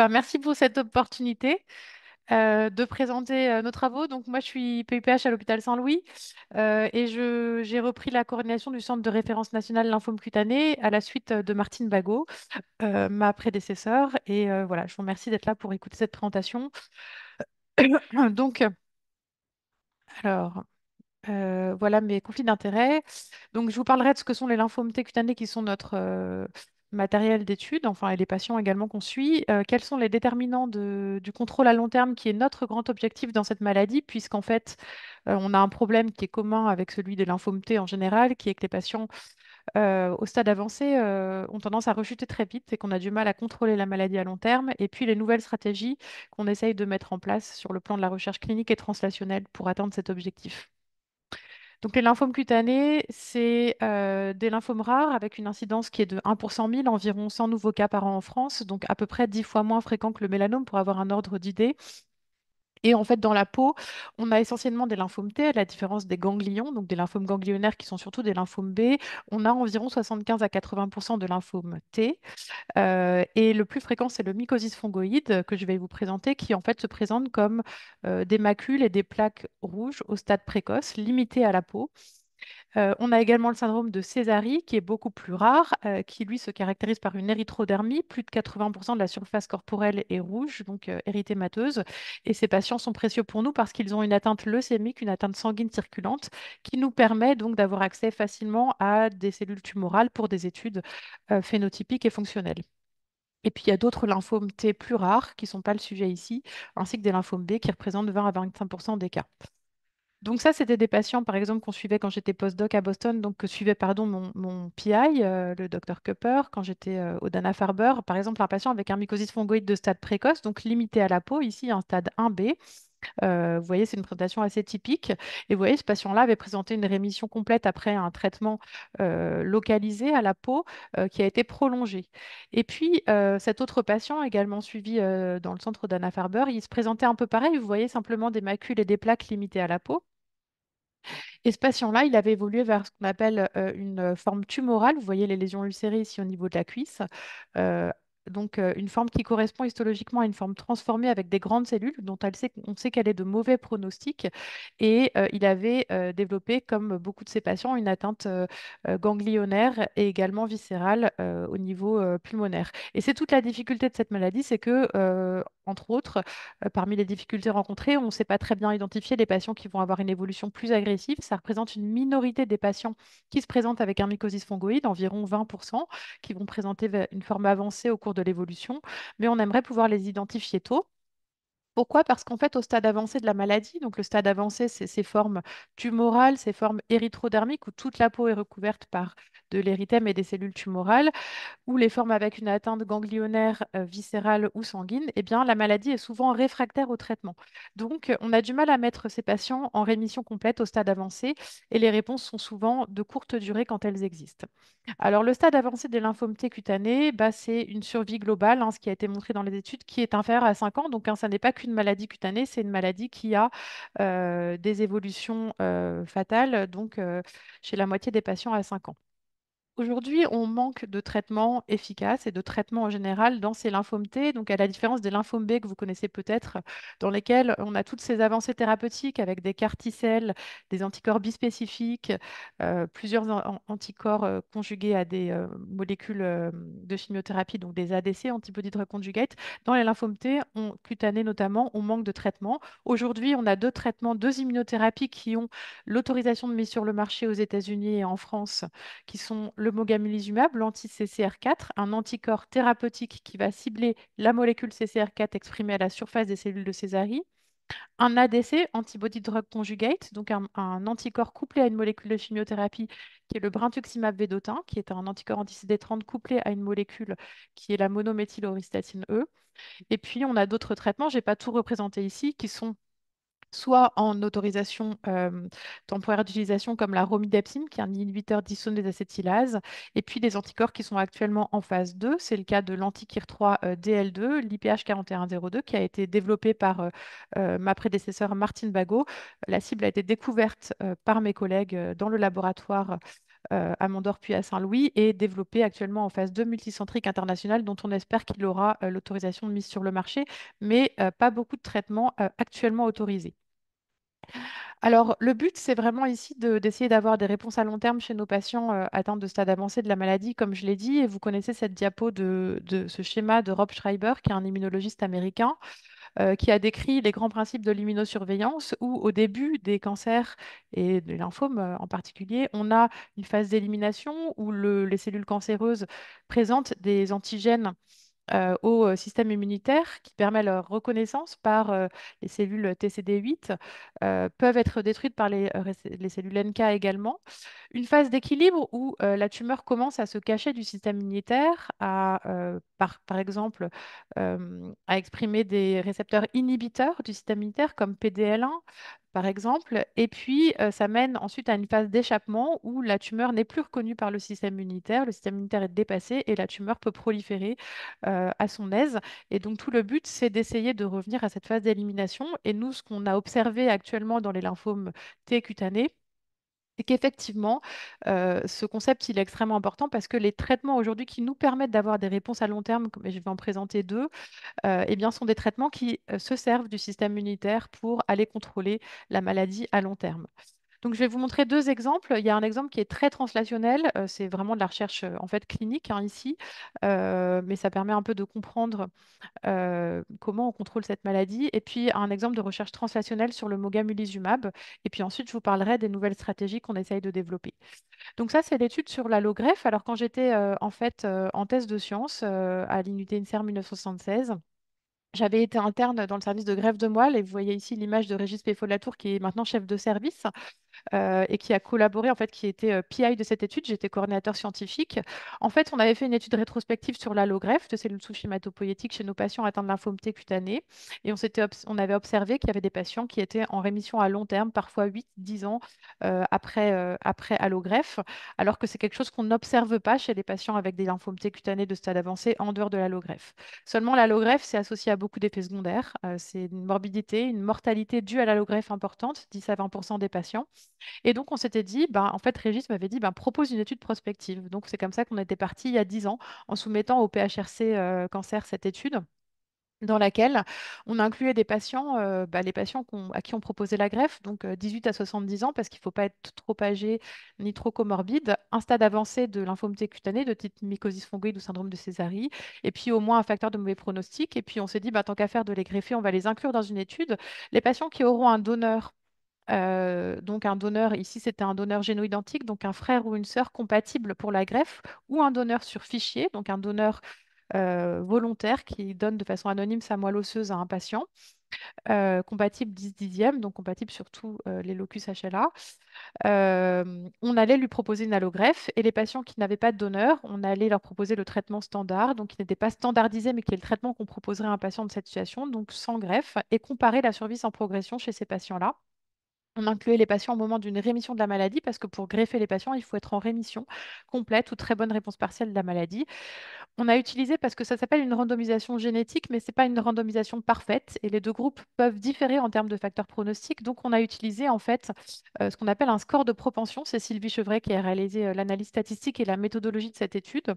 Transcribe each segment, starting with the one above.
Merci pour cette opportunité de présenter nos travaux. Donc, moi, je suis PUPH à l'hôpital Saint-Louis et j'ai repris la coordination du Centre de référence national lymphome cutané à la suite de Martine Bagot, ma prédécesseure. Et voilà, je vous remercie d'être là pour écouter cette présentation. Donc, alors, voilà mes conflits d'intérêts. Donc, je vous parlerai de ce que sont les lymphomes T cutanés qui sont notre matériel d'étude, enfin, et les patients également qu'on suit. Quels sont les déterminants du contrôle à long terme qui est notre grand objectif dans cette maladie, puisqu'en fait, on a un problème qui est commun avec celui des lymphomes T en général, qui est que les patients au stade avancé ont tendance à rechuter très vite et qu'on a du mal à contrôler la maladie à long terme. Et puis, les nouvelles stratégies qu'on essaye de mettre en place sur le plan de la recherche clinique et translationnelle pour atteindre cet objectif. Donc, les lymphomes cutanés, c'est des lymphomes rares avec une incidence qui est de 1 pour 100 000, environ 100 nouveaux cas par an en France, donc à peu près 10 fois moins fréquent que le mélanome pour avoir un ordre d'idée. Et en fait, dans la peau, on a essentiellement des lymphomes T, à la différence des ganglions, donc des lymphomes ganglionnaires qui sont surtout des lymphomes B. On a environ 75 à 80% de lymphomes T. Et le plus fréquent, c'est le mycosis fongoïde que je vais vous présenter, qui en fait se présente comme des macules et des plaques rouges au stade précoce, limitées à la peau. On a également le syndrome de Césari, qui est beaucoup plus rare, qui lui se caractérise par une érythrodermie. Plus de 80% de la surface corporelle est rouge, donc érythémateuse. Et ces patients sont précieux pour nous parce qu'ils ont une atteinte leucémique, une atteinte sanguine circulante, qui nous permet donc d'avoir accès facilement à des cellules tumorales pour des études phénotypiques et fonctionnelles. Et puis il y a d'autres lymphomes T plus rares, qui ne sont pas le sujet ici, ainsi que des lymphomes B qui représentent 20 à 25% des cas. Donc ça, c'était des patients, par exemple, qu'on suivait quand j'étais postdoc à Boston, donc que suivait, pardon, mon PI, le docteur Cupper, quand j'étais au Dana-Farber. Par exemple, un patient avec un mycosis fongoïde de stade précoce, donc limité à la peau, ici un stade 1B. Vous voyez, c'est une présentation assez typique. Et vous voyez, ce patient-là avait présenté une rémission complète après un traitement localisé à la peau qui a été prolongé. Et puis, cet autre patient, également suivi dans le centre Dana-Farber, il se présentait un peu pareil. Vous voyez simplement des macules et des plaques limitées à la peau. Et ce patient-là, il avait évolué vers ce qu'on appelle une forme tumorale. Vous voyez les lésions ulcérées ici au niveau de la cuisse. Euh, une forme qui correspond histologiquement à une forme transformée avec des grandes cellules dont on sait qu'elle est de mauvais pronostic. Et il avait développé, comme beaucoup de ces patients, une atteinte ganglionnaire et également viscérale au niveau pulmonaire. Et c'est toute la difficulté de cette maladie, c'est que, entre autres, parmi les difficultés rencontrées, on ne sait pas très bien identifier les patients qui vont avoir une évolution plus agressive. Ça représente une minorité des patients qui se présentent avec un mycosis fongoïde, environ 20%, qui vont présenter une forme avancée au cours de l'évolution, mais on aimerait pouvoir les identifier tôt. Pourquoi? Parce qu'en fait, au stade avancé de la maladie, donc le stade avancé, c'est ces formes tumorales, ces formes érythrodermiques où toute la peau est recouverte par de l'érythème et des cellules tumorales, ou les formes avec une atteinte ganglionnaire, viscérale ou sanguine, eh bien, la maladie est souvent réfractaire au traitement. Donc, on a du mal à mettre ces patients en rémission complète au stade avancé et les réponses sont souvent de courte durée quand elles existent. Alors, le stade avancé des lymphomes T cutanés, c'est une survie globale, hein, ce qui a été montré dans les études, qui est inférieure à 5 ans. Donc, hein, ça n'est pas qu'une maladie cutanée, c'est une maladie qui a des évolutions fatales, donc chez la moitié des patients à 5 ans. Aujourd'hui, on manque de traitements efficaces et de traitements en général dans ces lymphomes T, donc à la différence des lymphomes B que vous connaissez peut-être, dans lesquels on a toutes ces avancées thérapeutiques avec des CAR T-cells, des anticorps bispécifiques, plusieurs anticorps conjugués à des molécules de chimiothérapie, donc des ADC, antibody drug conjugate. Dans les lymphomes T, cutanés notamment, on manque de traitements. Aujourd'hui, on a deux traitements, deux immunothérapies qui ont l'autorisation de mise sur le marché aux États-Unis et en France qui sont le mogamulizumab, l'anti-CCR4, un anticorps thérapeutique qui va cibler la molécule CCR4 exprimée à la surface des cellules de Sésarie, un ADC, antibody drug conjugate, donc un anticorps couplé à une molécule de chimiothérapie qui est le brintuximab vedotin, qui est un anticorps anti-CD30 couplé à une molécule qui est la monométhylauristatine E. Et puis, on a d'autres traitements, je n'ai pas tout représenté ici, qui sont soit en autorisation temporaire d'utilisation comme la romidepsine, qui est un inhibiteur d'isoné d'acétylase, et puis des anticorps qui sont actuellement en phase 2. C'est le cas de l'anti-KIR3 DL2, l'IPH 4102, qui a été développé par ma prédécesseure Martine Bagot. La cible a été découverte par mes collègues dans le laboratoire à Mondor puis à Saint-Louis, et développé actuellement en phase 2 multicentrique internationale, dont on espère qu'il aura l'autorisation de mise sur le marché, mais pas beaucoup de traitements actuellement autorisés. Alors, le but, c'est vraiment ici d'essayer d'avoir des réponses à long terme chez nos patients atteints de stade avancé de la maladie, comme je l'ai dit. Et vous connaissez cette diapo de ce schéma de Rob Schreiber, qui est un immunologiste américain, qui a décrit les grands principes de l'immunosurveillance, où au début des cancers et des lymphomes en particulier, on a une phase d'élimination où les cellules cancéreuses présentent des antigènes au système immunitaire qui permet leur reconnaissance par les cellules TCD8, peuvent être détruites par les cellules NK également. Une phase d'équilibre où la tumeur commence à se cacher du système immunitaire, par exemple, à exprimer des récepteurs inhibiteurs du système immunitaire comme PDL1, par exemple. Et puis, ça mène ensuite à une phase d'échappement où la tumeur n'est plus reconnue par le système immunitaire est dépassé et la tumeur peut proliférer à son aise. Et donc, tout le but, c'est d'essayer de revenir à cette phase d'élimination. Et nous, ce qu'on a observé actuellement dans les lymphomes T cutanés, c'est qu'effectivement, ce concept, il est extrêmement important parce que les traitements aujourd'hui qui nous permettent d'avoir des réponses à long terme, et je vais en présenter deux, eh bien, sont des traitements qui se servent du système immunitaire pour aller contrôler la maladie à long terme. Donc, je vais vous montrer deux exemples. Il y a un exemple qui est très translationnel. C'est vraiment de la recherche en fait clinique hein, ici, mais ça permet un peu de comprendre comment on contrôle cette maladie. Et puis, un exemple de recherche translationnelle sur le mogamulizumab. Et puis ensuite, je vous parlerai des nouvelles stratégies qu'on essaye de développer. Donc ça, c'est l'étude sur l'allogreffe. Alors, quand j'étais en fait en thèse de sciences à l'unité INSERM 1976, j'avais été interne dans le service de greffe de moelle et vous voyez ici l'image de Régis Péfolatour qui est maintenant chef de service et qui a collaboré, en fait, qui était PI de cette étude. J'étais coordinateur scientifique. En fait, on avait fait une étude rétrospective sur l'allogreffe de cellules souches hématopoïétiques chez nos patients atteints de lymphome T cutané. Et on avait observé qu'il y avait des patients qui étaient en rémission à long terme, parfois 8, 10 ans après allogreffe, alors que c'est quelque chose qu'on n'observe pas chez les patients avec des lymphomes T cutanés de stade avancé en dehors de l'allogreffe. Seulement, l'allogreffe, c'est associé à beaucoup d'effets secondaires. C'est une morbidité, une mortalité due à l'allogreffe importante, 10 à 20% des patients. Et donc, on s'était dit, ben, en fait, Régis m'avait dit, ben, propose une étude prospective. Donc, c'est comme ça qu'on était parti il y a 10 ans en soumettant au PHRC Cancer cette étude dans laquelle on incluait des patients, les patients à qui on proposait la greffe, donc 18 à 70 ans, parce qu'il ne faut pas être trop âgé ni trop comorbide, un stade avancé de lymphome T cutané de type mycosis fongoïde ou syndrome de Césari, et puis au moins un facteur de mauvais pronostic. Et puis on s'est dit, bah, tant qu'à faire de les greffer, on va les inclure dans une étude. Les patients qui auront un donneur donc un donneur, ici c'était un donneur géno-identique, donc un frère ou une sœur compatible pour la greffe, ou un donneur sur fichier, donc un donneur volontaire qui donne de façon anonyme sa moelle osseuse à un patient, compatible 10 dixième, donc compatible sur tous les locus HLA. On allait lui proposer une allogreffe et les patients qui n'avaient pas de donneur, on allait leur proposer le traitement standard, donc qui n'était pas standardisé, mais qui est le traitement qu'on proposerait à un patient de cette situation, donc sans greffe, et comparer la survie sans progression chez ces patients-là. On incluait les patients au moment d'une rémission de la maladie parce que pour greffer les patients, il faut être en rémission complète ou très bonne réponse partielle de la maladie. On a utilisé parce que ça s'appelle une randomisation génétique, mais ce n'est pas une randomisation parfaite et les deux groupes peuvent différer en termes de facteurs pronostiques. Donc, on a utilisé en fait ce qu'on appelle un score de propension. C'est Sylvie Chevray qui a réalisé l'analyse statistique et la méthodologie de cette étude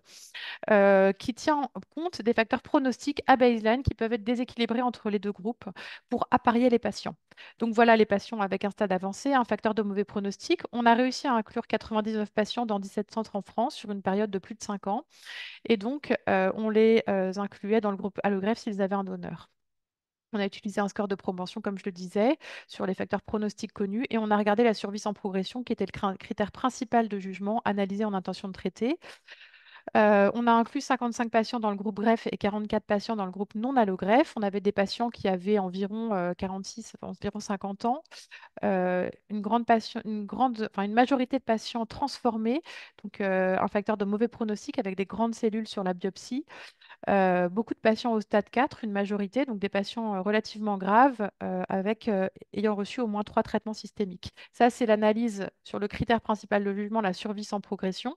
qui tient compte des facteurs pronostiques à baseline qui peuvent être déséquilibrés entre les deux groupes pour apparier les patients. Donc voilà les patients avec un stade avancé, un facteur de mauvais pronostic. On a réussi à inclure 99 patients dans 17 centres en France sur une période de plus de 5 ans. Et donc, on les incluait dans le groupe allogreffe s'ils avaient un donneur. On a utilisé un score de propension, comme je le disais, sur les facteurs pronostiques connus et on a regardé la survie sans progression, qui était le critère principal de jugement analysé en intention de traiter. On a inclus 55 patients dans le groupe greffe et 44 patients dans le groupe non allogreffe. On avait des patients qui avaient environ 46, environ 50 ans, une majorité de patients transformés, donc un facteur de mauvais pronostic avec des grandes cellules sur la biopsie. Beaucoup de patients au stade 4, une majorité, donc des patients relativement graves ayant reçu au moins 3 traitements systémiques. Ça, c'est l'analyse sur le critère principal de jugement, la survie sans progression.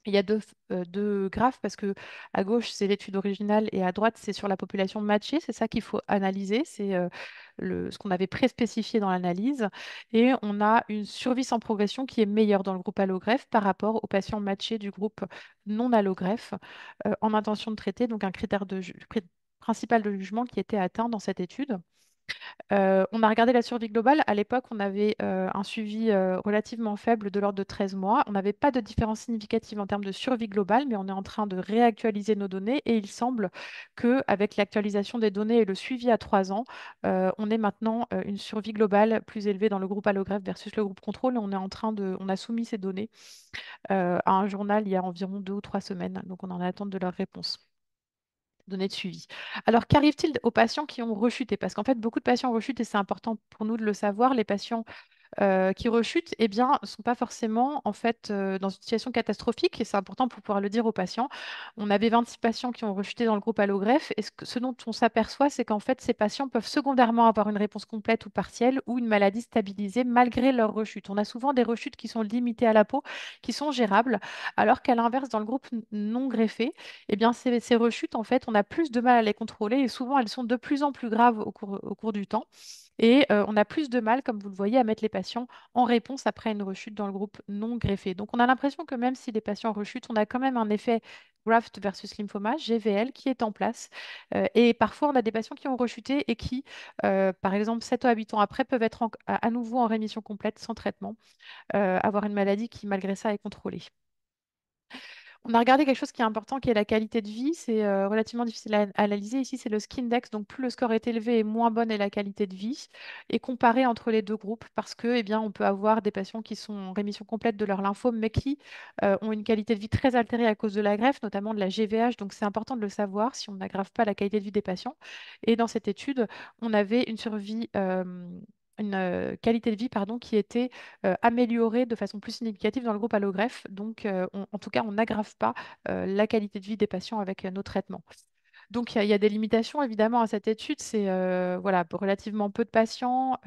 Il y a deux graphes parce que à gauche, c'est l'étude originale et à droite, c'est sur la population matchée. C'est ça qu'il faut analyser. C'est ce qu'on avait pré-spécifié dans l'analyse. Et on a une survie sans progression qui est meilleure dans le groupe allogreffe par rapport aux patients matchés du groupe non allogreffe en intention de traiter, donc un critère principal de jugement qui était atteint dans cette étude. On a regardé la survie globale. À l'époque, on avait un suivi relativement faible de l'ordre de 13 mois. On n'avait pas de différence significative en termes de survie globale, mais on est en train de réactualiser nos données et il semble qu'avec l'actualisation des données et le suivi à 3 ans, on ait maintenant une survie globale plus élevée dans le groupe allogreffe versus le groupe contrôle. Et on a soumis ces données à un journal il y a environ 2 ou 3 semaines. Donc, on en attend de leur réponse. Données de suivi. Alors, qu'arrive-t-il aux patients qui ont rechuté? Parce qu'en fait, beaucoup de patients rechutent et c'est important pour nous de le savoir. Les patients qui rechutent, eh bien, ne sont pas forcément en fait dans une situation catastrophique et c'est important pour pouvoir le dire aux patients. On avait 26 patients qui ont rechuté dans le groupe allogreffe et ce dont on s'aperçoit, c'est qu'en fait, ces patients peuvent secondairement avoir une réponse complète ou partielle ou une maladie stabilisée malgré leur rechute. On a souvent des rechutes qui sont limitées à la peau, qui sont gérables, alors qu'à l'inverse, dans le groupe non greffé, eh bien, ces rechutes, en fait, on a plus de mal à les contrôler et souvent, elles sont de plus en plus graves au cours du temps. Et on a plus de mal, comme vous le voyez, à mettre les patients en réponse après une rechute dans le groupe non greffé. Donc on a l'impression que même si les patients rechutent, on a quand même un effet graft versus lymphoma, GVL, qui est en place. Et parfois, on a des patients qui ont rechuté et qui, par exemple, 7 ou 8 ans après, peuvent être à nouveau en rémission complète sans traitement, avoir une maladie qui, malgré ça, est contrôlée. On a regardé quelque chose qui est important, qui est la qualité de vie. C'est relativement difficile à analyser. Ici, c'est le Skindex. Donc, plus le score est élevé et moins bonne est la qualité de vie. Et comparer entre les deux groupes, parce que, eh bien, on peut avoir des patients qui sont en rémission complète de leur lymphome, mais qui ont une qualité de vie très altérée à cause de la greffe, notamment de la GVH. Donc, c'est important de le savoir si on n'aggrave pas la qualité de vie des patients. Et dans cette étude, on avait une survie. Une qualité de vie pardon, qui était améliorée de façon plus significative dans le groupe allogreffe. Donc, en tout cas, on n'aggrave pas la qualité de vie des patients avec nos traitements. Donc, il y a des limitations évidemment à cette étude. C'est voilà, relativement peu de patients,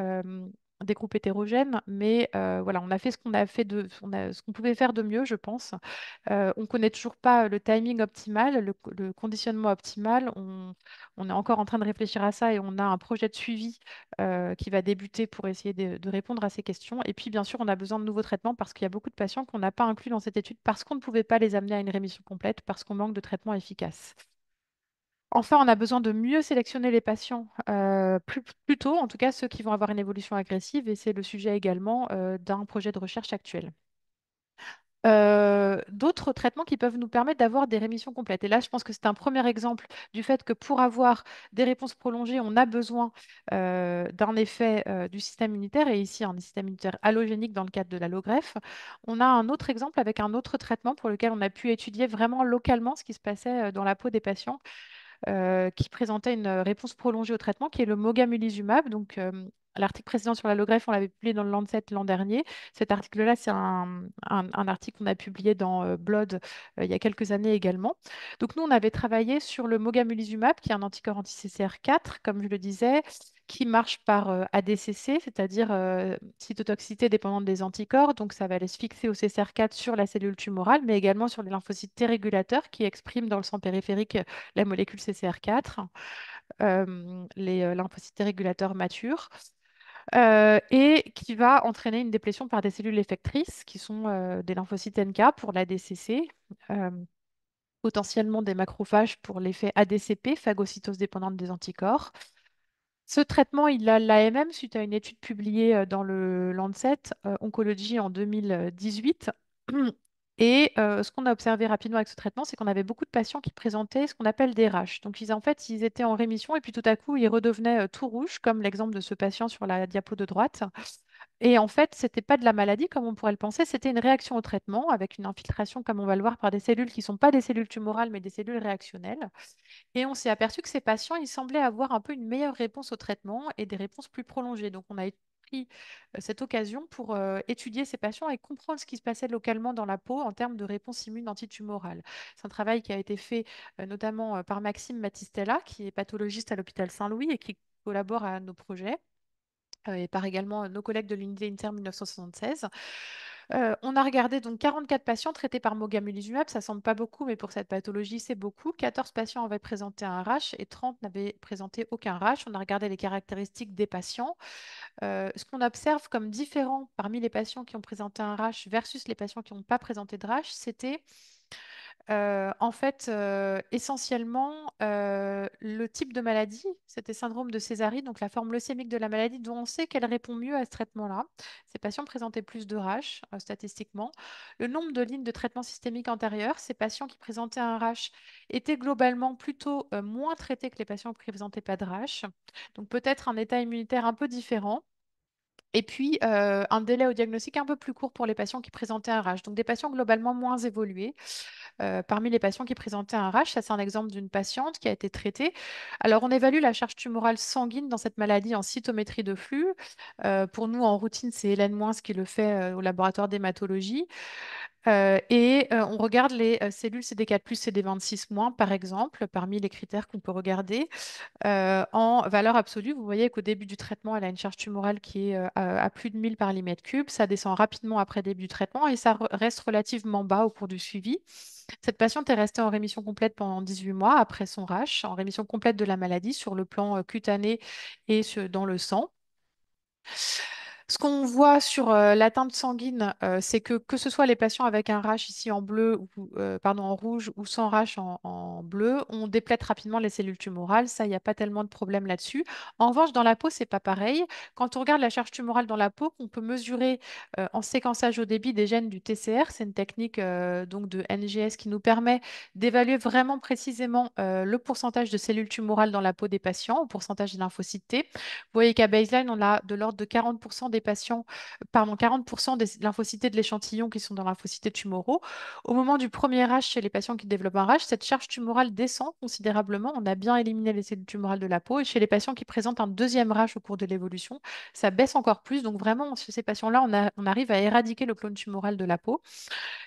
des groupes hétérogènes, mais voilà, on a fait ce qu'on a fait ce qu'on pouvait faire de mieux, je pense. On ne connaît toujours pas le timing optimal, le conditionnement optimal. On est encore en train de réfléchir à ça et on a un projet de suivi qui va débuter pour essayer de répondre à ces questions. Et puis, bien sûr, on a besoin de nouveaux traitements parce qu'il y a beaucoup de patients qu'on n'a pas inclus dans cette étude parce qu'on ne pouvait pas les amener à une rémission complète, parce qu'on manque de traitements efficaces. Enfin, on a besoin de mieux sélectionner les patients plus tôt, en tout cas ceux qui vont avoir une évolution agressive, et c'est le sujet également d'un projet de recherche actuel. D'autres traitements qui peuvent nous permettre d'avoir des rémissions complètes. Et là, je pense que c'est un premier exemple du fait que pour avoir des réponses prolongées, on a besoin d'un effet du système immunitaire, et ici un système immunitaire allogénique dans le cadre de l'allogreffe. On a un autre exemple avec un autre traitement pour lequel on a pu étudier vraiment localement ce qui se passait dans la peau des patients qui présentait une réponse prolongée au traitement, qui est le mogamulizumab. Donc, l'article précédent sur l'allographie, on l'avait publié dans le Lancet l'an dernier. Cet article-là, c'est un article qu'on a publié dans Blood il y a quelques années également. Donc, nous, on avait travaillé sur le mogamulizumab, qui est un anticorps anti-CCR4, comme je le disais, qui marche par ADCC, c'est-à-dire cytotoxicité dépendante des anticorps. Donc, ça va aller se fixer au CCR4 sur la cellule tumorale, mais également sur les lymphocytes T régulateurs qui expriment dans le sang périphérique la molécule CCR4, les lymphocytes T régulateurs matures, et qui va entraîner une déplétion par des cellules effectrices qui sont des lymphocytes NK pour l'ADCC. euh, Potentiellement des macrophages pour l'effet ADCP, phagocytose dépendante des anticorps. Ce traitement, il a l'AMM suite à une étude publiée dans le Lancet Oncology en 2018. Et ce qu'on a observé rapidement avec ce traitement, c'est qu'on avait beaucoup de patients qui présentaient ce qu'on appelle des rash. Donc, en fait, ils étaient en rémission et puis tout à coup, ils redevenaient tout rouges, comme l'exemple de ce patient sur la diapo de droite. Et en fait, ce n'était pas de la maladie comme on pourrait le penser, c'était une réaction au traitement avec une infiltration, comme on va le voir, par des cellules qui ne sont pas des cellules tumorales, mais des cellules réactionnelles. Et on s'est aperçu que ces patients, ils semblaient avoir un peu une meilleure réponse au traitement et des réponses plus prolongées. Donc, on a pris cette occasion pour étudier ces patients et comprendre ce qui se passait localement dans la peau en termes de réponse immune antitumorale. C'est un travail qui a été fait notamment par Maxime Mattistella, qui est pathologiste à l'hôpital Saint-Louis et qui collabore à nos projets, et par également nos collègues de l'unité INTER 1976. On a regardé donc 44 patients traités par mogamulizumab. Ça semble pas beaucoup, mais pour cette pathologie, c'est beaucoup. 14 patients avaient présenté un rash et 30 n'avaient présenté aucun rash. On a regardé les caractéristiques des patients. Ce qu'on observe comme différent parmi les patients qui ont présenté un rash versus les patients qui n'ont pas présenté de rash, c'était essentiellement le type de maladie, c'était syndrome de Césari, donc la forme leucémique de la maladie, dont on sait qu'elle répond mieux à ce traitement-là. Ces patients présentaient plus de rash, statistiquement. Le nombre de lignes de traitement systémique antérieures, ces patients qui présentaient un rash étaient globalement plutôt moins traités que les patients qui ne présentaient pas de rash. Donc peut-être un état immunitaire un peu différent. Et puis, un délai au diagnostic un peu plus court pour les patients qui présentaient un rash. Donc, des patients globalement moins évolués. Parmi les patients qui présentaient un rash, ça c'est un exemple d'une patiente qui a été traitée. Alors, on évalue la charge tumorale sanguine dans cette maladie en cytométrie de flux. Pour nous, en routine, c'est Hélène Moins qui le fait au laboratoire d'hématologie. On regarde les cellules CD4+, CD26-, par exemple, parmi les critères qu'on peut regarder. En valeur absolue, vous voyez qu'au début du traitement, elle a une charge tumorale qui est à plus de 1000 par millimètre cube. Ça descend rapidement après le début du traitement et ça reste relativement bas au cours du suivi. Cette patiente est restée en rémission complète pendant 18 mois après son rash, en rémission complète de la maladie sur le plan cutané et dans le sang. Ce qu'on voit sur l'atteinte sanguine, c'est que ce soit les patients avec un rash ici en bleu ou pardon, en rouge ou sans rash en bleu, on déplète rapidement les cellules tumorales. Ça, il n'y a pas tellement de problème là-dessus. En revanche, dans la peau, c'est pas pareil. Quand on regarde la charge tumorale dans la peau, on peut mesurer en séquençage au débit des gènes du TCR. C'est une technique donc de NGS qui nous permet d'évaluer vraiment précisément le pourcentage de cellules tumorales dans la peau des patients, au pourcentage de lymphocytes T. Vous voyez qu'à baseline, on a de l'ordre de 40% des patients, pardon, 40% des lymphocytes de l'échantillon qui sont dans lymphocytes tumoraux. Au moment du premier rash chez les patients qui développent un rash, cette charge tumorale descend considérablement. On a bien éliminé les cellules tumorales de la peau. Et chez les patients qui présentent un deuxième rash au cours de l'évolution, ça baisse encore plus. Donc vraiment, chez ces patients-là, on arrive à éradiquer le clone tumoral de la peau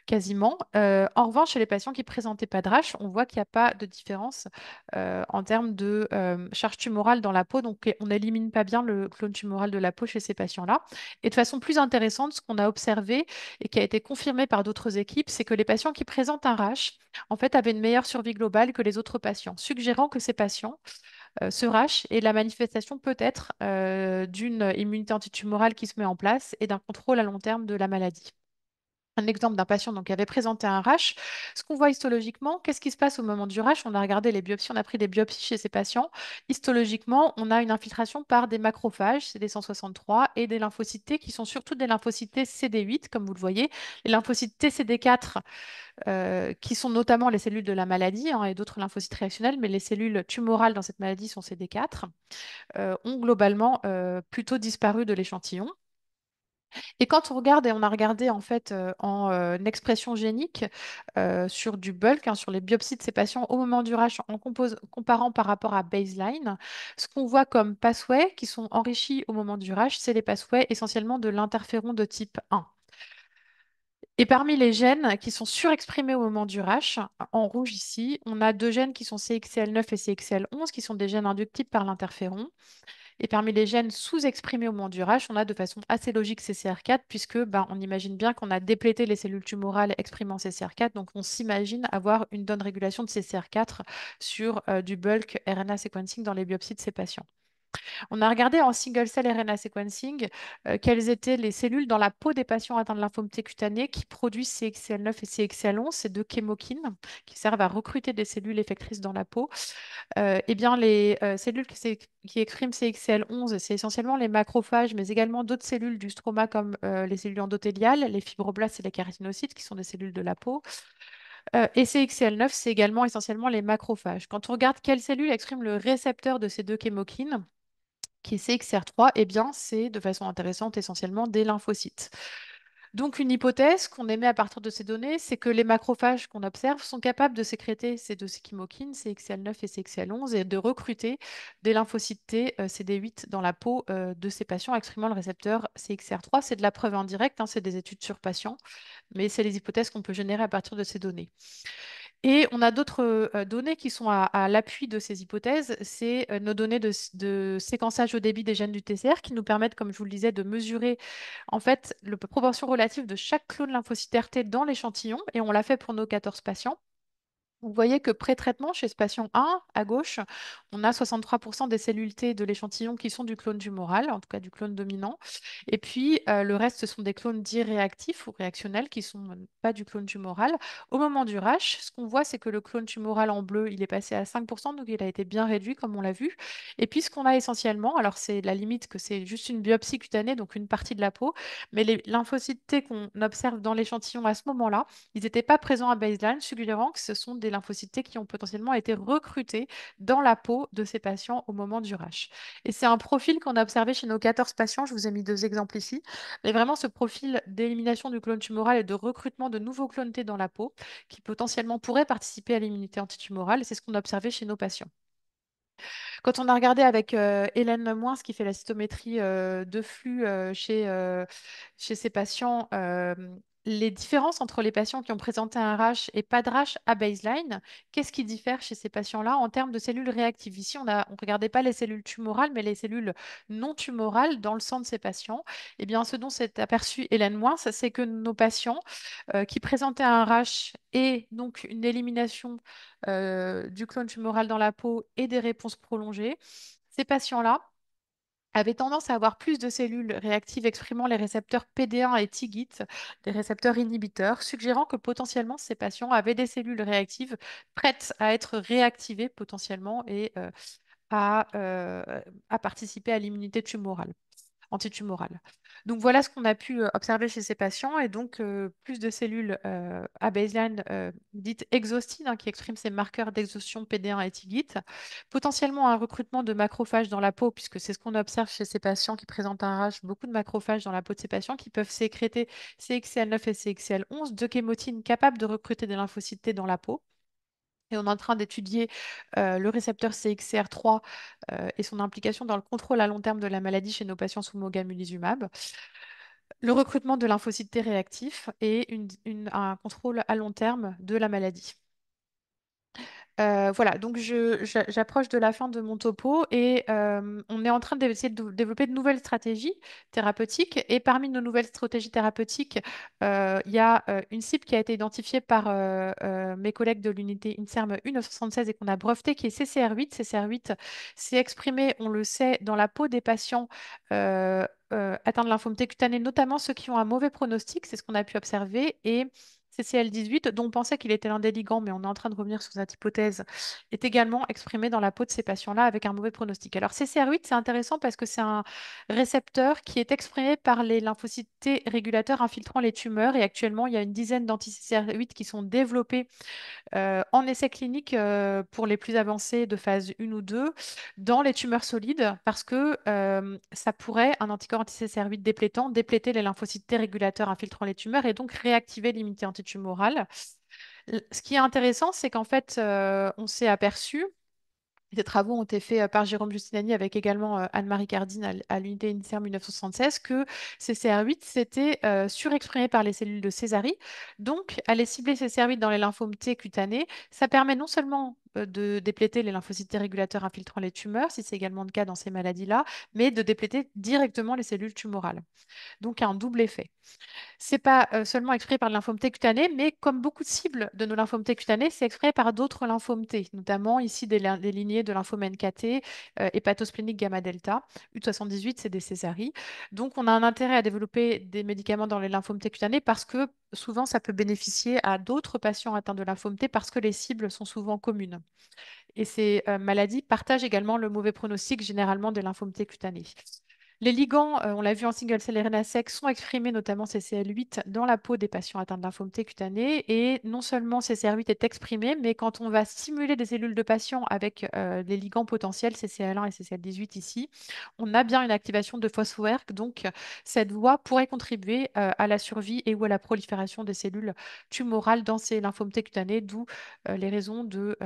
quasiment. En revanche, chez les patients qui ne présentaient pas de rash, on voit qu'il n'y a pas de différence en termes de charge tumorale dans la peau. Donc, on n'élimine pas bien le clone tumoral de la peau chez ces patients-là. Et de façon plus intéressante, ce qu'on a observé et qui a été confirmé par d'autres équipes, c'est que les patients qui présentent un rash, en fait, avaient une meilleure survie globale que les autres patients, suggérant que ces patients, ce rash est la manifestation peut-être d'une immunité antitumorale qui se met en place et d'un contrôle à long terme de la maladie. Un exemple d'un patient donc, qui avait présenté un rash. Ce qu'on voit histologiquement, qu'est-ce qui se passe au moment du rash? On a regardé les biopsies, on a pris des biopsies chez ces patients. Histologiquement, on a une infiltration par des macrophages, CD163, et des lymphocytes T qui sont surtout des lymphocytes T CD8, comme vous le voyez. Les lymphocytes T CD4, qui sont notamment les cellules de la maladie et d'autres lymphocytes réactionnels, mais les cellules tumorales dans cette maladie sont CD4, ont globalement plutôt disparu de l'échantillon. Et quand on regarde, et on a regardé en fait en expression génique sur du bulk, hein, sur les biopsies de ces patients au moment du rash, en comparant par rapport à baseline, ce qu'on voit comme pathways qui sont enrichis au moment du rash, c'est les pathways essentiellement de l'interféron de type 1. Et parmi les gènes qui sont surexprimés au moment du rash, en rouge ici, on a deux gènes qui sont CXCL9 et CXCL11, qui sont des gènes inductibles par l'interféron. Et parmi les gènes sous-exprimés au moment du rash, on a de façon assez logique CCR4, puisque on imagine bien qu'on a déplété les cellules tumorales exprimant CCR4, donc on s'imagine avoir une bonne régulation de CCR4 sur du bulk RNA sequencing dans les biopsies de ces patients. On a regardé en single-cell RNA sequencing quelles étaient les cellules dans la peau des patients atteints de lymphome T cutané qui produisent CXCL9 et CXCL11, ces deux chémokines qui servent à recruter des cellules effectrices dans la peau. Eh bien, les cellules qui expriment CXCL11, c'est essentiellement les macrophages, mais également d'autres cellules du stroma comme les cellules endothéliales, les fibroblastes et les kératinocytes, qui sont des cellules de la peau. Et CXCL9, c'est également essentiellement les macrophages. Quand on regarde quelles cellules expriment le récepteur de ces deux chémokines, qui est CXR3, eh bien, c'est de façon intéressante essentiellement des lymphocytes. Donc, une hypothèse qu'on émet à partir de ces données, c'est que les macrophages qu'on observe sont capables de sécréter ces deux chymokines, CXL9 et CXL11, et de recruter des lymphocytes T, CD8 dans la peau de ces patients exprimant le récepteur CXR3. C'est de la preuve indirecte, hein, c'est des études sur patients, mais c'est les hypothèses qu'on peut générer à partir de ces données. Et on a d'autres données qui sont à l'appui de ces hypothèses. C'est nos données de séquençage au débit des gènes du TCR qui nous permettent, comme je vous le disais, de mesurer en fait la proportion relative de chaque clone lymphocytaire T dans l'échantillon. Et on l'a fait pour nos 14 patients. Vous voyez que pré-traitement, chez ce patient 1, à gauche, on a 63% des cellules T de l'échantillon qui sont du clone tumoral, en tout cas du clone dominant. Et puis, le reste, ce sont des clones dits réactifs ou réactionnels qui ne sont pas du clone tumoral. Au moment du RASH, ce qu'on voit, c'est que le clone tumoral en bleu, il est passé à 5%, donc il a été bien réduit, comme on l'a vu. Et puis, ce qu'on a essentiellement, alors c'est la limite que c'est juste une biopsie cutanée, donc une partie de la peau, mais les lymphocytes T qu'on observe dans l'échantillon à ce moment-là, ils n'étaient pas présents à baseline, suggérant que ce sont des lymphocytes T qui ont potentiellement été recrutés dans la peau de ces patients au moment du RASH. Et c'est un profil qu'on a observé chez nos 14 patients. Je vous ai mis deux exemples ici. Mais vraiment, ce profil d'élimination du clone tumoral et de recrutement de nouveaux clones T dans la peau qui potentiellement pourraient participer à l'immunité antitumorale, c'est ce qu'on a observé chez nos patients. Quand on a regardé avec Hélène Moins, qui fait la cytométrie de flux chez ces patients, les différences entre les patients qui ont présenté un rash et pas de rash à baseline, qu'est-ce qui diffère chez ces patients-là en termes de cellules réactives? Ici, on ne regardait pas les cellules tumorales, mais les cellules non tumorales dans le sang de ces patients. Eh bien, ce dont s'est aperçu Hélène Moins, c'est que nos patients qui présentaient un rash et donc une élimination du clone tumoral dans la peau et des réponses prolongées, ces patients-là avaient tendance à avoir plus de cellules réactives exprimant les récepteurs PD1 et TIGIT, des récepteurs inhibiteurs, suggérant que potentiellement ces patients avaient des cellules réactives prêtes à être réactivées potentiellement et à, euh, à participer à l'immunité tumorale antitumorale. Donc voilà ce qu'on a pu observer chez ces patients et donc plus de cellules à baseline dites exhaustives qui expriment ces marqueurs d'exhaustion PD1 et TIGIT, potentiellement un recrutement de macrophages dans la peau puisque c'est ce qu'on observe chez ces patients qui présentent un rash, beaucoup de macrophages dans la peau de ces patients qui peuvent sécréter CXCL9 et CXCL11, deux chémotines capables de recruter des lymphocytes T dans la peau. Et on est en train d'étudier le récepteur CXCR3 et son implication dans le contrôle à long terme de la maladie chez nos patients sous mogamulizumab, le recrutement de lymphocytes T réactifs et un contrôle à long terme de la maladie. Voilà, donc j'approche de la fin de mon topo et on est en train d'essayer de développer de nouvelles stratégies thérapeutiques. Et parmi nos nouvelles stratégies thérapeutiques, il y a une cible qui a été identifiée par mes collègues de l'unité INSERM U976 et qu'on a brevetée, qui est CCR8. CCR8 s'est exprimé, on le sait, dans la peau des patients atteints de lymphome T cutané, notamment ceux qui ont un mauvais pronostic, c'est ce qu'on a pu observer. Et CCL18, dont on pensait qu'il était l'un des ligands, mais on est en train de revenir sur cette hypothèse, est également exprimé dans la peau de ces patients-là avec un mauvais pronostic. Alors CCR8, c'est intéressant parce que c'est un récepteur qui est exprimé par les lymphocytes T régulateurs infiltrant les tumeurs et actuellement, il y a une dizaine d'anti-CCR8 qui sont développés en essai clinique pour les plus avancés de phase 1 ou 2 dans les tumeurs solides parce que ça pourrait, un anticorps anti-CCR8 déplétant, dépléter les lymphocytes T régulateurs infiltrant les tumeurs et donc réactiver l'immunité antitumorale. Ce qui est intéressant, c'est qu'en fait, on s'est aperçu ces travaux ont été faits par Jérôme Justinani avec également Anne-Marie Cardine à l'unité INSERM 1976 que CCR8 s'était surexprimé par les cellules de Césari. Donc, aller cibler CCR8 dans les lymphomes T cutanés, ça permet non seulement de dépléter les lymphocytes T régulateurs infiltrant les tumeurs, si c'est également le cas dans ces maladies-là, mais de dépléter directement les cellules tumorales. Donc, un double effet. C'est pas seulement exprimé par le lymphome T cutané, mais comme beaucoup de cibles de nos lymphomes T cutanés, c'est exprimé par d'autres lymphomes T, notamment ici des lignées de lymphome NKT, hépatosplénique gamma delta. U78, c'est des césaries. Donc, on a un intérêt à développer des médicaments dans les lymphomes T cutanés parce que souvent, ça peut bénéficier à d'autres patients atteints de lymphome T parce que les cibles sont souvent communes. Et ces maladies partagent également le mauvais pronostic généralement des lymphomes T cutanés. Les ligands, on l'a vu en single cell RNA-seq, sont exprimés notamment CCL8 dans la peau des patients atteints de lymphome T cutané. Et non seulement CCR8 est exprimé, mais quand on va stimuler des cellules de patients avec les ligands potentiels CCL1 et CCL18 ici, on a bien une activation de phospho-ERK. Donc, cette voie pourrait contribuer à la survie et ou à la prolifération des cellules tumorales dans ces lymphomes T cutanés, d'où les raisons de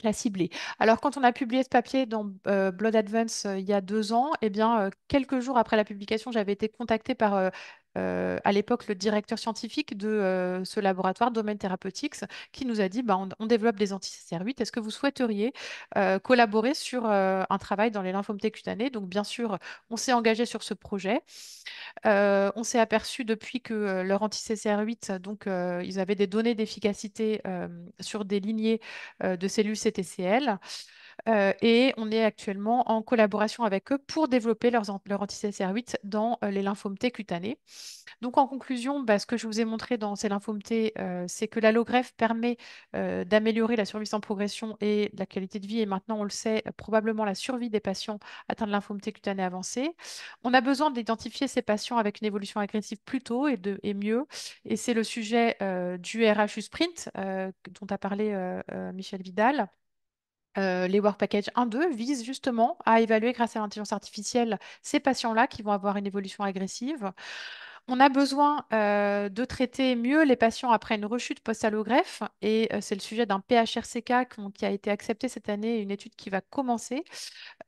la cibler. Alors, quand on a publié ce papier dans Blood Advance il y a 2 ans, eh bien, quelques jours après la publication, j'avais été contactée par à l'époque le directeur scientifique de ce laboratoire Domaine Therapeutics qui nous a dit bah, on développe des anti-CCR8. Est-ce que vous souhaiteriez collaborer sur un travail dans les lymphomes T cutanés? Donc, bien sûr, on s'est engagé sur ce projet. On s'est aperçu depuis que leur anti-CCR8, donc ils avaient des données d'efficacité sur des lignées de cellules CTCL. Et on est actuellement en collaboration avec eux pour développer leur anti-CCR8 dans les lymphomes T cutanés. Donc en conclusion, bah, ce que je vous ai montré dans ces lymphomes T, c'est que l'allogreffe permet d'améliorer la survie sans progression et la qualité de vie. Et maintenant, on le sait, probablement la survie des patients atteints de lymphome T cutané avancé. On a besoin d'identifier ces patients avec une évolution agressive plus tôt et mieux. Et c'est le sujet du RHU Sprint dont a parlé Michel Vidal. Les Work Package 1-2 visent justement à évaluer grâce à l'intelligence artificielle ces patients-là qui vont avoir une évolution agressive. On a besoin de traiter mieux les patients après une rechute post-allogreffe et c'est le sujet d'un PHRCK qui a été accepté cette année, une étude qui va commencer,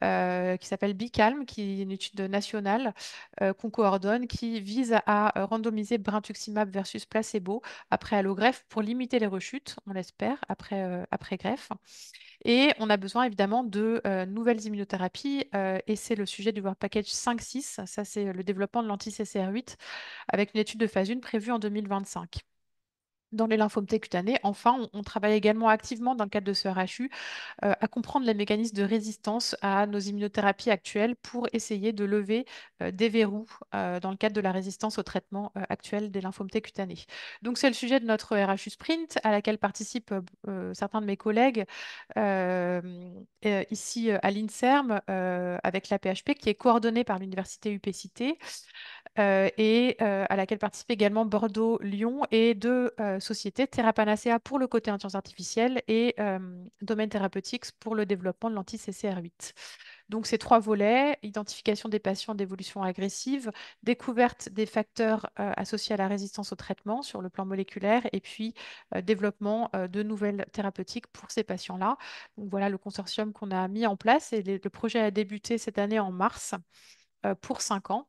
qui s'appelle BICALM, qui est une étude nationale qu'on coordonne, qui vise à randomiser brintuximab versus placebo après allogreffe pour limiter les rechutes, on l'espère, après greffe. Et on a besoin évidemment de nouvelles immunothérapies et c'est le sujet du Work Package 5-6. Ça, c'est le développement de l'anti-CCR8 avec une étude de phase 1 prévue en 2025. Dans les lymphomes T cutanés, enfin, on travaille également activement dans le cadre de ce RHU à comprendre les mécanismes de résistance à nos immunothérapies actuelles pour essayer de lever des verrous dans le cadre de la résistance au traitement actuel des lymphomes T cutanés. Donc, c'est le sujet de notre RHU Sprint à laquelle participent certains de mes collègues euh, ici à l'INSERM avec la PHP qui est coordonnée par l'Université UPCité et à laquelle participent également Bordeaux, Lyon et deux sociétés, Therapanacea pour le côté intelligence artificielle et Domaine Therapeutics pour le développement de l'anti-CCR8. Donc, ces trois volets, identification des patients d'évolution agressive, découverte des facteurs associés à la résistance au traitement sur le plan moléculaire, et puis développement de nouvelles thérapeutiques pour ces patients-là. Donc, voilà le consortium qu'on a mis en place et le projet a débuté cette année en mars pour 5 ans.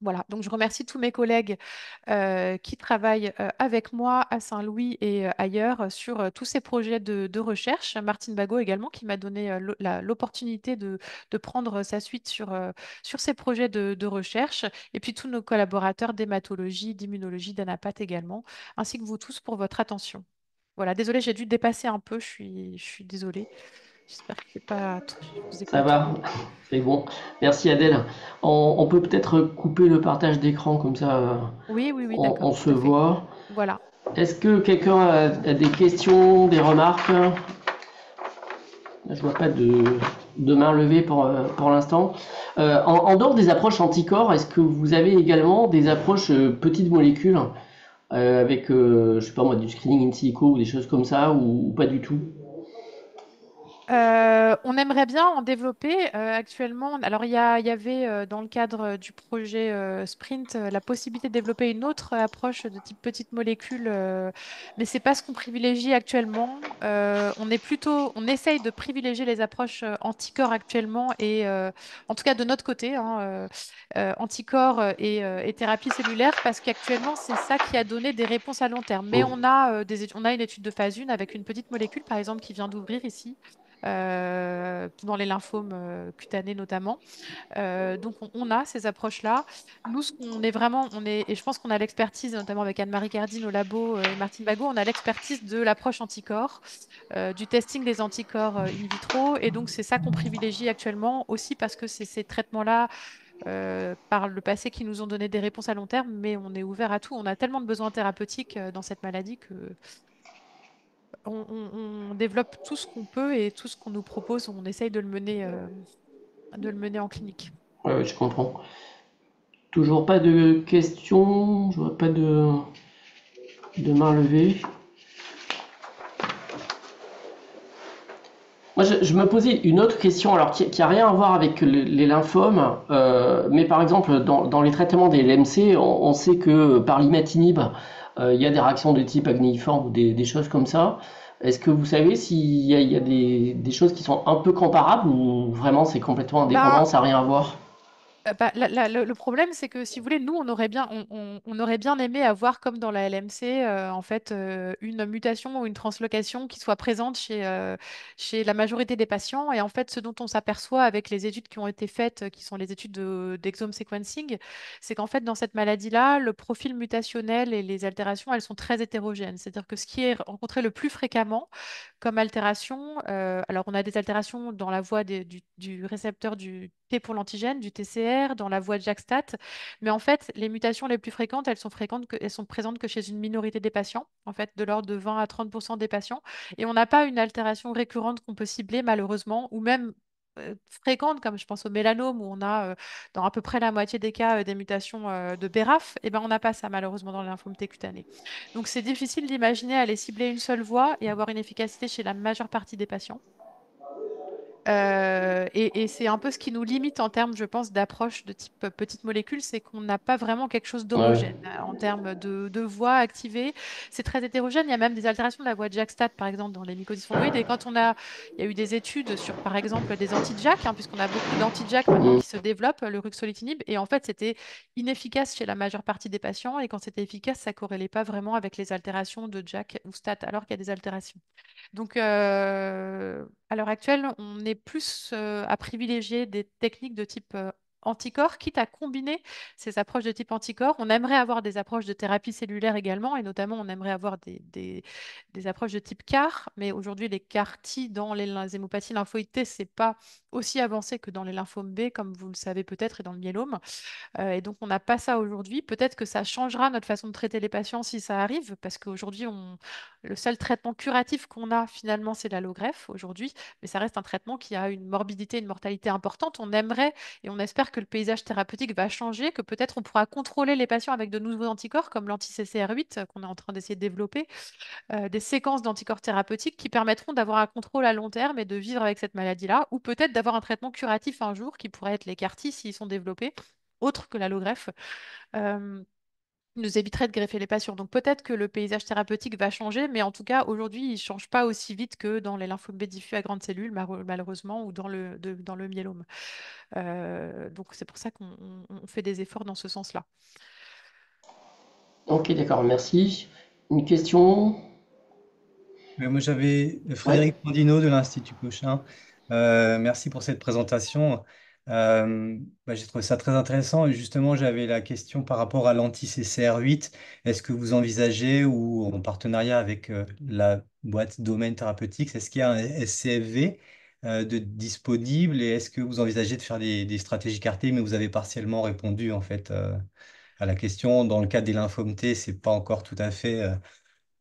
Voilà, donc je remercie tous mes collègues qui travaillent avec moi à Saint-Louis et ailleurs sur tous ces projets de recherche. Martine Bagot également qui m'a donné l'opportunité de prendre sa suite sur ces projets de recherche. Et puis tous nos collaborateurs d'hématologie, d'immunologie, d'anapath également, ainsi que vous tous pour votre attention. Voilà, désolée, j'ai dû dépasser un peu, je suis désolée. J'espère que je vous ai Ça pas trop. va, c'est bon. Merci Adèle. On peut peut-être couper le partage d'écran comme ça Oui, oui, oui, on d'accord, se tout à fait. voit. Voilà. Est-ce que quelqu'un a des questions, des remarques? Je vois pas de main levée pour l'instant. En dehors des approches anticorps, est-ce que vous avez également des approches petites molécules avec, je sais pas moi, du screening in silico ou des choses comme ça ou pas du tout? On aimerait bien en développer actuellement. Alors, il y avait dans le cadre du projet Sprint la possibilité de développer une autre approche de type petite molécule, mais c'est pas ce qu'on privilégie actuellement. On essaye de privilégier les approches anticorps actuellement et en tout cas de notre côté, hein, anticorps et thérapie cellulaire parce qu'actuellement c'est ça qui a donné des réponses à long terme. Mais Hmm. on a une étude de phase 1 avec une petite molécule par exemple qui vient d'ouvrir ici dans les lymphomes cutanés notamment. Donc, on a ces approches-là. Nous, ce qu'on est vraiment, et je pense qu'on a l'expertise, notamment avec Anne-Marie Cardine au labo et Martine Bagot, on a l'expertise de l'approche anticorps, du testing des anticorps in vitro. Et donc, c'est ça qu'on privilégie actuellement aussi parce que c'est ces traitements-là par le passé qui nous ont donné des réponses à long terme, mais on est ouvert à tout. On a tellement de besoins thérapeutiques dans cette maladie que on développe tout ce qu'on peut et tout ce qu'on nous propose, on essaye de le mener en clinique. Ouais, ouais, je comprends. Toujours pas de questions, je vois pas de main levée. Moi, je me posais une autre question, alors qui a rien à voir avec les lymphomes, mais par exemple, dans les traitements des LMC, on sait que par l'imatinib, il y a des réactions de type agnéiforme ou des choses comme ça. Est-ce que vous savez s'il y a des choses qui sont un peu comparables ou vraiment c'est complètement indépendant, Ben, ça n'a rien à voir? Le problème, c'est que si vous voulez, nous, on aurait bien aimé avoir, comme dans la LMC, en fait, une mutation ou une translocation qui soit présente chez la majorité des patients. Et en fait, ce dont on s'aperçoit avec les études qui ont été faites, qui sont les études d'exome sequencing, c'est qu'en fait, dans cette maladie-là, le profil mutationnel et les altérations, elles sont très hétérogènes. C'est-à-dire que ce qui est rencontré le plus fréquemment comme altération, alors on a des altérations dans la voie du récepteur du T pour l'antigène, du TCR, dans la voie de JAK-STAT, mais en fait, les mutations les plus fréquentes, elles sont présentes que chez une minorité des patients, en fait, de l'ordre de 20 à 30% des patients, et on n'a pas une altération récurrente qu'on peut cibler malheureusement, ou même fréquente, comme je pense au mélanome, où on a dans à peu près la moitié des cas des mutations de BRAF, et ben on n'a pas ça malheureusement dans le lymphome T cutané. Donc c'est difficile d'imaginer aller cibler une seule voie et avoir une efficacité chez la majeure partie des patients. Et c'est un peu ce qui nous limite en termes, je pense, d'approche de type petite molécule, c'est qu'on n'a pas vraiment quelque chose Ouais. d'homogène en termes de voies activées. C'est très hétérogène. Il y a même des altérations de la voie de JAK-STAT, par exemple, dans les mycoses fungoïdes. Et il y a eu des études sur, par exemple, des anti-JAK, hein, puisqu'on a beaucoup d'anti-JAK maintenant Mm. qui se développent, le ruxolitinib. Et en fait, c'était inefficace chez la majeure partie des patients. Et quand c'était efficace, ça corrélait pas vraiment avec les altérations de JAK ou STAT, alors qu'il y a des altérations. Donc, à l'heure actuelle, on est plus à privilégier des techniques de type anticorps, quitte à combiner ces approches de type anticorps. On aimerait avoir des approches de thérapie cellulaire également, et notamment, on aimerait avoir des approches de type CAR, mais aujourd'hui, les CAR-T dans les hémopathies lymphoïdes T, c'est pas aussi avancé que dans les lymphomes B, comme vous le savez peut-être, et dans le myélome. Et donc, on n'a pas ça aujourd'hui. Peut-être que ça changera notre façon de traiter les patients si ça arrive, parce qu'aujourd'hui, le seul traitement curatif qu'on a finalement, c'est l'allogreffe aujourd'hui, mais ça reste un traitement qui a une morbidité, une mortalité importante. On aimerait et on espère que le paysage thérapeutique va changer, que peut-être on pourra contrôler les patients avec de nouveaux anticorps comme l'anti-CCR8 qu'on est en train d'essayer de développer, des séquences d'anticorps thérapeutiques qui permettront d'avoir un contrôle à long terme et de vivre avec cette maladie-là, ou peut-être d'avoir un traitement curatif un jour qui pourrait être les CAR-T s'ils sont développés autre que l'allogreffe, euh, nous éviterait de greffer les patients. Donc peut-être que le paysage thérapeutique va changer, mais en tout cas, aujourd'hui, il ne change pas aussi vite que dans les lymphomes B diffus à grande cellule, malheureusement, ou dans le myélome. Donc c'est pour ça qu'on fait des efforts dans ce sens-là. Ok, d'accord, merci. Une question? Moi, j'avais Ouais. Frédéric Mondino de l'Institut Cochin. Merci pour cette présentation. J'ai trouvé ça très intéressant. Et justement, j'avais la question par rapport à l'anti-CCR8. Est-ce que vous envisagez, ou en partenariat avec la boîte Domaine Thérapeutique, est-ce qu'il y a un SCFV de disponible et est-ce que vous envisagez de faire des stratégies CAR-T, mais vous avez partiellement répondu en fait à la question. Dans le cas des lymphomes T, c'est pas encore tout à fait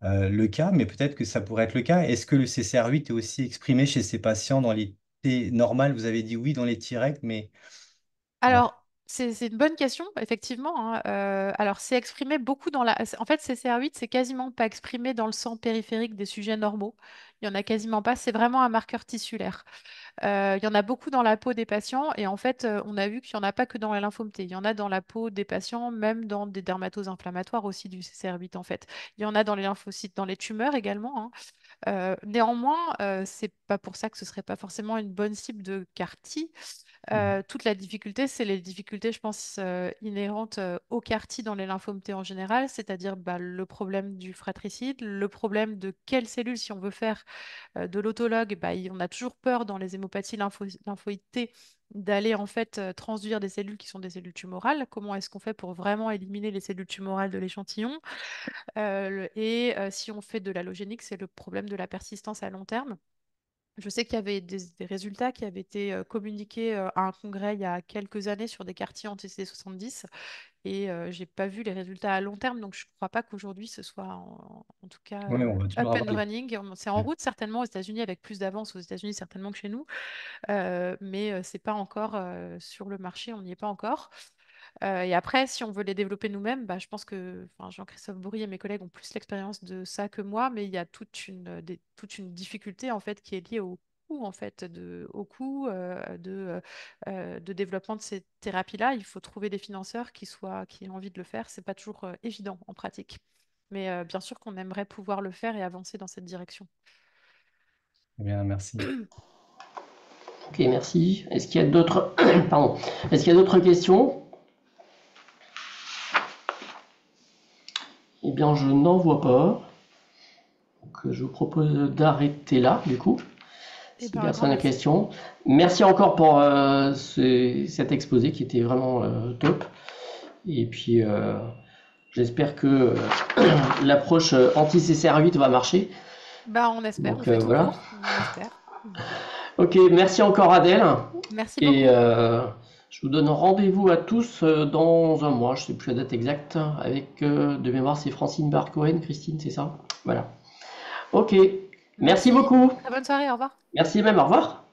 le cas, mais peut-être que ça pourrait être le cas. Est-ce que le CCR8 est aussi exprimé chez ces patients dans les T normales? Vous avez dit oui dans les T-regs, mais euh, Alors, c'est une bonne question, effectivement, hein. Alors, c'est exprimé beaucoup dans la... En fait, CCR8, c'est quasiment pas exprimé dans le sang périphérique des sujets normaux. Il y en a quasiment pas. C'est vraiment un marqueur tissulaire. Il y en a beaucoup dans la peau des patients et en fait, on a vu qu'il n'y en a pas que dans les lymphomes T. Il y en a dans la peau des patients, même dans des dermatoses inflammatoires aussi du CCR8 en fait. Il y en a dans les lymphocytes, dans les tumeurs également, hein. Néanmoins, c'est pas pour ça que ce serait pas forcément une bonne cible de CAR-T. Toute la difficulté, c'est les difficultés, je pense, inhérentes au CAR-T dans les lymphomes T en général, c'est-à-dire bah, le problème du fratricide, le problème de quelles cellules, si on veut faire de l'autologue, bah, on a toujours peur dans les hémopathies lymphoïdes T d'aller en fait transduire des cellules qui sont des cellules tumorales. Comment est-ce qu'on fait pour vraiment éliminer les cellules tumorales de l'échantillon? Si on fait de l'allogénique, c'est le problème de la persistance à long terme. Je sais qu'il y avait des résultats qui avaient été communiqués à un congrès il y a quelques années sur des quartiers anti-CD70 et j'ai pas vu les résultats à long terme, donc je ne crois pas qu'aujourd'hui ce soit en tout cas ouais, on va toujours up avoir and running. C'est en route certainement aux États-Unis avec plus d'avance aux États-Unis certainement que chez nous, mais c'est pas encore sur le marché, on n'y est pas encore. Et après, si on veut les développer nous-mêmes, bah, je pense que enfin, Jean-Christophe Bourry et mes collègues ont plus l'expérience de ça que moi, mais il y a toute une difficulté en fait qui est liée au coût en fait au coût de développement de ces thérapies-là. Il faut trouver des financeurs qui aient envie de le faire. C'est pas toujours évident en pratique, mais bien sûr qu'on aimerait pouvoir le faire et avancer dans cette direction. bien. Merci. Ok, merci. Est-ce qu'il y a d'autres pardon. Est-ce qu'il y a d'autres questions? Eh bien, je n'en vois pas. Donc, je vous propose d'arrêter là, du coup, Eh si ben, un grand personne n'a de merci. questions. Merci encore pour cet exposé qui était vraiment top. Et puis, j'espère que l'approche anti-CCR8 va marcher. Bah, on espère, on Donc, fait tout voilà. pour, on espère. Ok, merci encore Adèle. Merci Et beaucoup. je vous donne rendez-vous à tous dans un mois, je ne sais plus la date exacte, avec de mémoire c'est Francine Barcohen, Christine, c'est ça? Voilà. Ok, merci Merci. beaucoup. Très bonne soirée, au revoir. Merci même, au revoir.